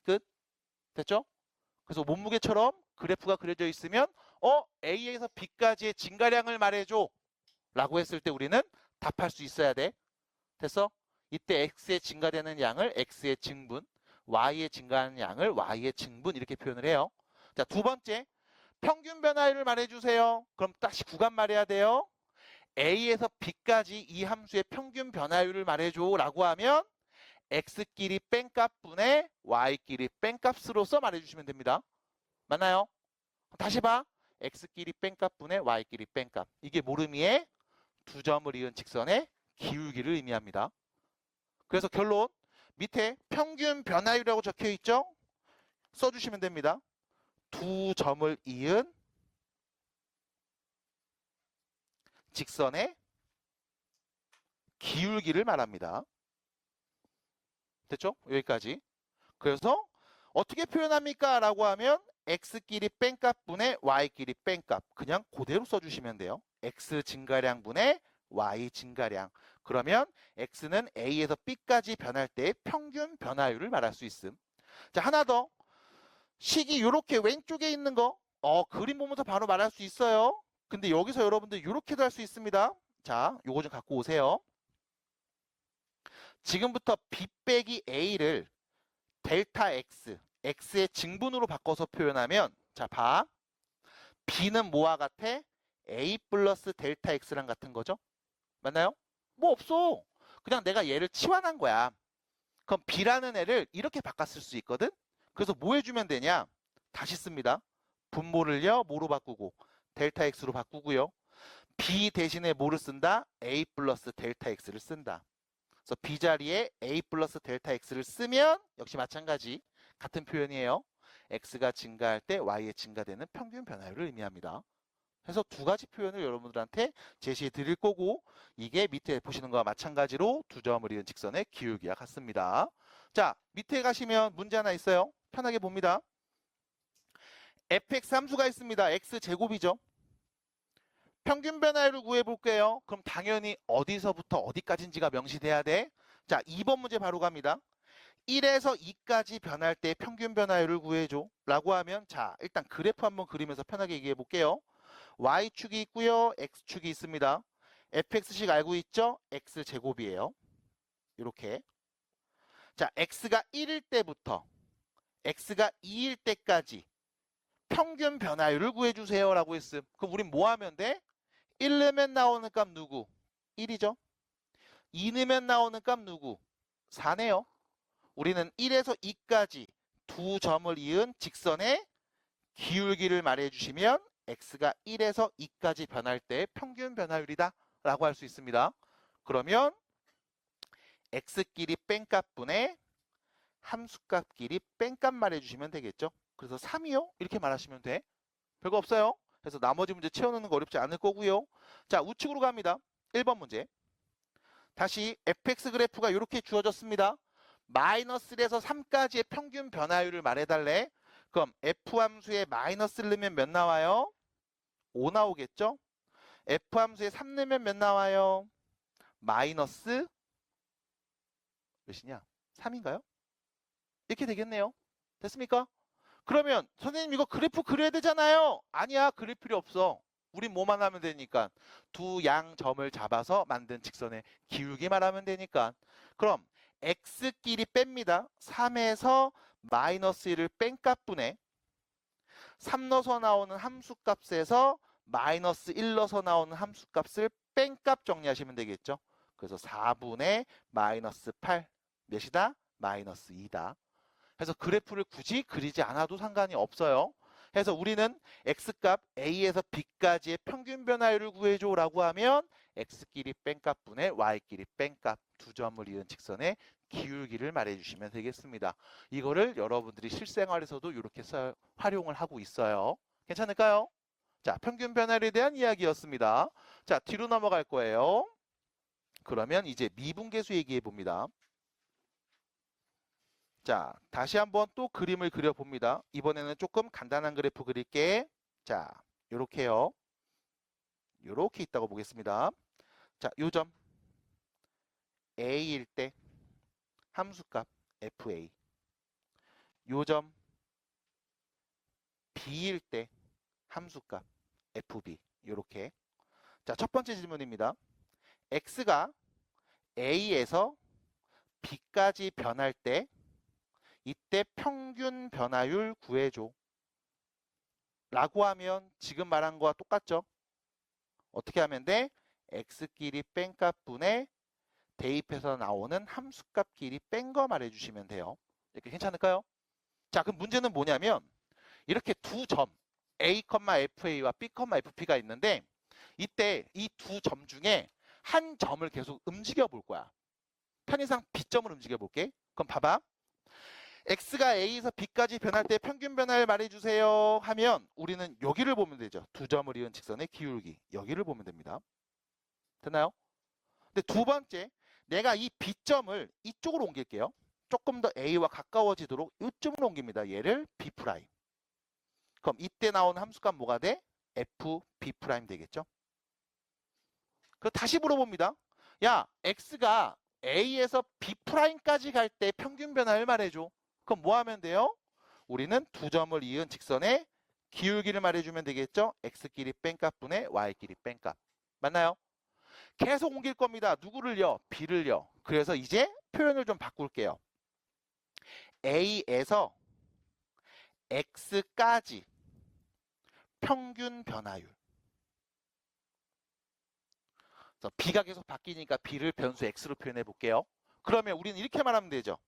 끝. 됐죠? 그래서 몸무게처럼 그래프가 그려져 있으면 A에서 B까지의 증가량을 말해줘 라고 했을 때 우리는 답할 수 있어야 돼. 됐어? 이때 X의 증가되는 양을 X의 증분, Y의 증가하는 양을 Y의 증분 이렇게 표현을 해요. 자, 두 번째, 평균 변화율을 말해주세요. 그럼 다시 구간 말해야 돼요. A에서 B까지 이 함수의 평균 변화율을 말해줘 라고 하면 X끼리 뺀값분의 Y끼리 뺀값으로서 말해주시면 됩니다. 맞나요? 다시 봐. X끼리 뺀값분의 Y끼리 뺀값. 이게 모르미의 두 점을 이은 직선의 기울기를 의미합니다. 그래서 결론, 밑에 평균 변화율이라고 적혀 있죠? 써주시면 됩니다. 두 점을 이은 직선의 기울기를 말합니다. 됐죠? 여기까지. 그래서 어떻게 표현합니까? 라고 하면 X끼리 뺀값분의 Y끼리 뺀값. 그냥 그대로 써주시면 돼요. X 증가량분의 Y 증가량. 그러면 X는 A에서 B까지 변할 때의 평균 변화율을 말할 수 있음. 자, 하나 더. 식이 이렇게 왼쪽에 있는 거 그림 보면서 바로 말할 수 있어요. 근데 여기서 여러분들 이렇게도 할 수 있습니다. 자, 요거 좀 갖고 오세요. 지금부터 B 빼기 A를 델타 X, X의 증분으로 바꿔서 표현하면 자, 봐. B는 뭐와 같아? A 플러스 델타 X랑 같은 거죠? 맞나요? 뭐 없어. 그냥 내가 얘를 치환한 거야. 그럼 B라는 애를 이렇게 바꿨을 수 있거든? 그래서 뭐 해주면 되냐? 다시 씁니다. 분모를요, 뭐로 바꾸고? 델타 X로 바꾸고요. B 대신에 뭐를 쓴다? A 플러스 델타 X를 쓴다. 그래서 B 자리에 A 플러스 델타 X를 쓰면 역시 마찬가지 같은 표현이에요. X가 증가할 때 Y의 증가되는 평균 변화율을 의미합니다. 그래서 두 가지 표현을 여러분들한테 제시해 드릴 거고 이게 밑에 보시는 거와 마찬가지로 두 점을 이은 직선의 기울기와 같습니다. 자, 밑에 가시면 문제 하나 있어요. 편하게 봅니다. fx 함수가 있습니다. x제곱이죠. 평균 변화율을 구해볼게요. 그럼 당연히 어디서부터 어디까지인지가 명시돼야 돼. 자, 2번 문제 바로 갑니다. 1에서 2까지 변할 때 평균 변화율을 구해줘 라고 하면 자, 일단 그래프 한번 그리면서 편하게 얘기해 볼게요. y축이 있고요. x축이 있습니다. fx식 알고 있죠? x제곱이에요. 이렇게. 자, x가 1일 때부터 x가 2일 때까지 평균 변화율을 구해주세요 라고 했음. 그럼 우린 뭐 하면 돼? 1 넣으면 나오는 값 누구? 1이죠. 2 넣으면 나오는 값 누구? 4네요. 우리는 1에서 2까지 두 점을 이은 직선의 기울기를 말해주시면 x가 1에서 2까지 변할 때 평균 변화율이다 라고 할 수 있습니다. 그러면 x끼리 뺀값분의 함수값끼리 뺀값 말해주시면 되겠죠. 그래서 3이요? 이렇게 말하시면 돼. 별거 없어요. 그래서 나머지 문제 채워넣는 거 어렵지 않을 거고요. 자, 우측으로 갑니다. 1번 문제. 다시 fx 그래프가 이렇게 주어졌습니다. 마이너스 1에서 3까지의 평균 변화율을 말해달래. 그럼 f함수에 마이너스를 넣으면 몇 나와요? 5 나오겠죠? f함수에 3 넣으면 몇 나와요? 마이너스 몇이냐? 3인가요? 이렇게 되겠네요. 됐습니까? 그러면 선생님 이거 그래프 그려야 되잖아요. 아니야, 그릴 필요 없어. 우린 뭐만 하면 되니까 두 양점을 잡아서 만든 직선의 기울기만 하면 되니까. 그럼 x끼리 뺍니다. 3에서 마이너스 1을 뺀 값분에 3 넣어서 나오는 함수값에서 마이너스 1 넣어서 나오는 함수값을 뺀 값 정리하시면 되겠죠. 그래서 4분의 마이너스 8 몇이다? 마이너스 2다. 그래서 그래프를 굳이 그리지 않아도 상관이 없어요. 그래서 우리는 x값 a에서 b까지의 평균 변화율을 구해줘 라고 하면 x끼리 뺀값분의 y끼리 뺀값 두 점을 이은 직선의 기울기를 말해주시면 되겠습니다. 이거를 여러분들이 실생활에서도 이렇게 활용을 하고 있어요. 괜찮을까요? 자, 평균 변화율에 대한 이야기였습니다. 자, 뒤로 넘어갈 거예요. 그러면 이제 미분계수 얘기해 봅니다. 자, 다시 한번 또 그림을 그려봅니다. 이번에는 조금 간단한 그래프 그릴게. 자, 요렇게요. 요렇게 있다고 보겠습니다. 자, 요점 A일 때 함수값 FA. 요 점 b일 때 함수값 fb 요렇게. 자, 첫 번째 질문입니다. x가 a에서 b까지 변할 때 이때 평균 변화율 구해줘 라고 하면 지금 말한 거와 똑같죠? 어떻게 하면 돼? x끼리 뺀 값분에 대입해서 나오는 함수값끼리 뺀 거 말해주시면 돼요. 이렇게 괜찮을까요? 자, 그럼 문제는 뭐냐면 이렇게 두 점 a, fa와 b, fp가 있는데 이때 이 두 점 중에 한 점을 계속 움직여 볼 거야. 편의상 b점을 움직여 볼게. 그럼 봐봐. x가 a에서 b까지 변할 때 평균 변화를 말해주세요 하면 우리는 여기를 보면 되죠. 두 점을 이은 직선의 기울기. 여기를 보면 됩니다. 됐나요? 근데 두 번째, 내가 이 b점을 이쪽으로 옮길게요. 조금 더 a와 가까워지도록 이쪽으로 옮깁니다. 얘를 b'. 그럼 이때 나온 함수값 뭐가 돼? fb' 되겠죠? 그럼 다시 물어봅니다. 야, x가 a에서 b'까지 갈 때 평균 변화를 말해줘. 그럼 뭐 하면 돼요? 우리는 두 점을 이은 직선의 기울기를 말해주면 되겠죠? x끼리 뺀 값분의 y끼리 뺀 값. 맞나요? 계속 옮길 겁니다. 누구를요? b를요. 그래서 이제 표현을 좀 바꿀게요. a에서 x까지 평균 변화율. 그래서 b가 계속 바뀌니까 b를 변수 x로 표현해 볼게요. 그러면 우리는 이렇게 말하면 되죠.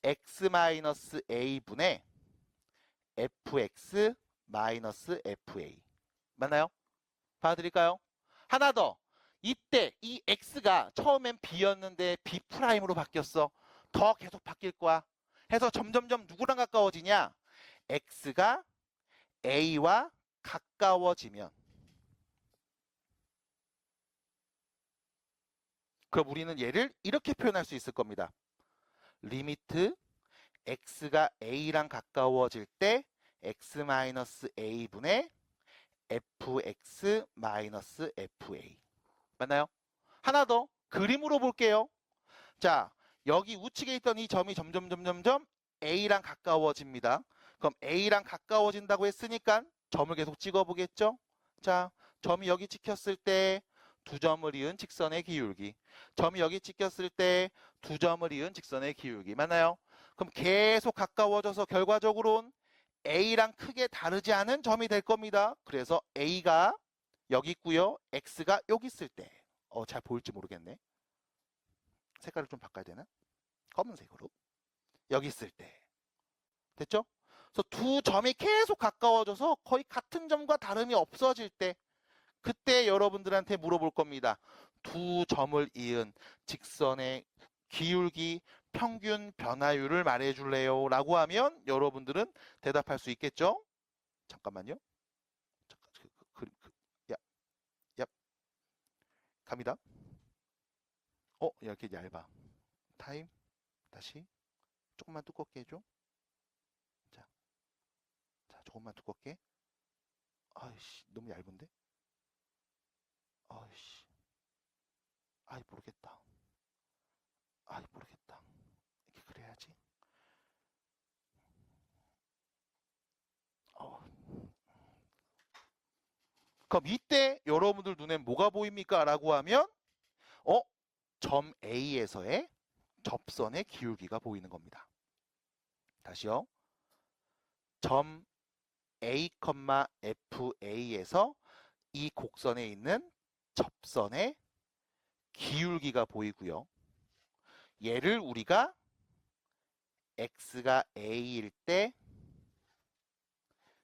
x-a분의 fx-fa. 맞나요? 봐드릴까요? 하나 더. 이때 이 x가 처음엔 b였는데 b'으로 바뀌었어. 더 계속 바뀔 거야. 해서 점점점 누구랑 가까워지냐? x가 a와 가까워지면 그럼 우리는 얘를 이렇게 표현할 수 있을 겁니다. 리미트 x가 a랑 가까워질 때 x-a분의 fx-fa. 맞나요? 하나 더 그림으로 볼게요. 자, 여기 우측에 있던 이 점이 점점 a랑 가까워집니다. 그럼 a랑 가까워진다고 했으니까 점을 계속 찍어보겠죠? 자, 점이 여기 찍혔을 때 두 점을 이은 직선의 기울기. 점이 여기 찍혔을 때 두 점을 이은 직선의 기울기. 맞나요? 그럼 계속 가까워져서 결과적으로는 a랑 크게 다르지 않은 점이 될 겁니다. 그래서 a가 여기 있고요. x가 여기 있을 때. 잘 보일지 모르겠네. 색깔을 좀 바꿔야 되나? 검은색으로. 여기 있을 때. 됐죠? 그래서 두 점이 계속 가까워져서 거의 같은 점과 다름이 없어질 때 그때 여러분들한테 물어볼 겁니다. 두 점을 이은 직선의 기울기 평균 변화율을 말해줄래요? 라고 하면 여러분들은 대답할 수 있겠죠? 잠깐만요. 야, 갑니다. 이렇게 얇아. 타임. 다시. 조금만 두껍게 해줘. 자, 조금만 두껍게. 아이씨, 너무 얇은데? 아이씨. 모르겠다. 모르겠다. 이렇게 그래야지. 그럼 이때 여러분들 눈에 뭐가 보입니까? 라고 하면 점 A에서의 접선의 기울기가 보이는 겁니다. 다시요. 점 A, FA에서 이 곡선에 있는 접선의 기울기가 보이고요. 얘를 우리가 x가 a일 때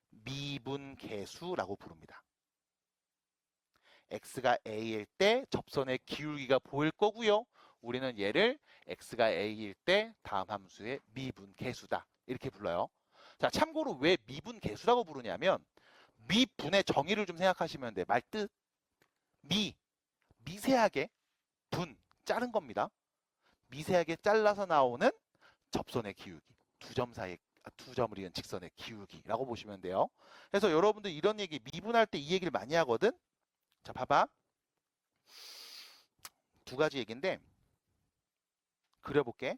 미분계수라고 부릅니다. x가 a일 때 접선의 기울기가 보일 거고요. 우리는 얘를 x가 a일 때 다음 함수의 미분계수다. 이렇게 불러요. 자, 참고로 왜 미분계수라고 부르냐면 미분의 정의를 좀 생각하시면 돼. 말뜻 미세하게 분 자른 겁니다. 미세하게 잘라서 나오는 접선의 기울기. 두 점을 이은 직선의 기울기라고 보시면 돼요. 그래서 여러분들 이런 얘기 미분할 때 이 얘기를 많이 하거든. 자, 봐봐. 두 가지 얘기인데 그려볼게.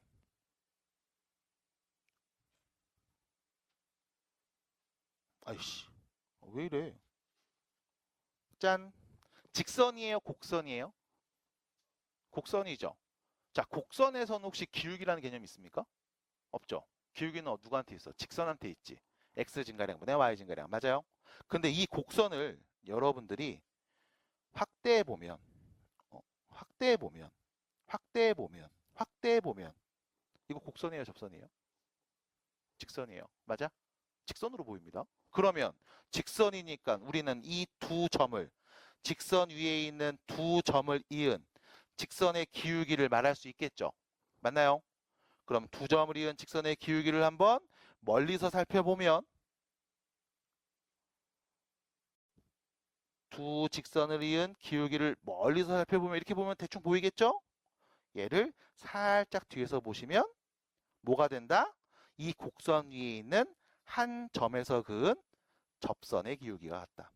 아이씨, 왜 이래? 짠. 직선이에요? 곡선이에요? 곡선이죠. 자, 곡선에서는 혹시 기울기라는 개념 있습니까? 없죠. 기울기는 누구한테 있어? 직선한테 있지. x 증가량분의 y 증가량. 맞아요? 근데 이 곡선을 여러분들이 확대해 보면, 확대해 보면, 확대해 보면, 확대해 보면, 이거 곡선이에요, 접선이에요? 직선이에요. 맞아? 직선으로 보입니다. 그러면 직선이니까 우리는 이 두 점을, 직선 위에 있는 두 점을 이은 직선의 기울기를 말할 수 있겠죠. 맞나요? 그럼 두 점을 이은 직선의 기울기를 한번 멀리서 살펴보면, 두 직선을 이은 기울기를 멀리서 살펴보면 이렇게 보면 대충 보이겠죠? 얘를 살짝 뒤에서 보시면 뭐가 된다? 이 곡선 위에 있는 한 점에서 그은 접선의 기울기가 같다.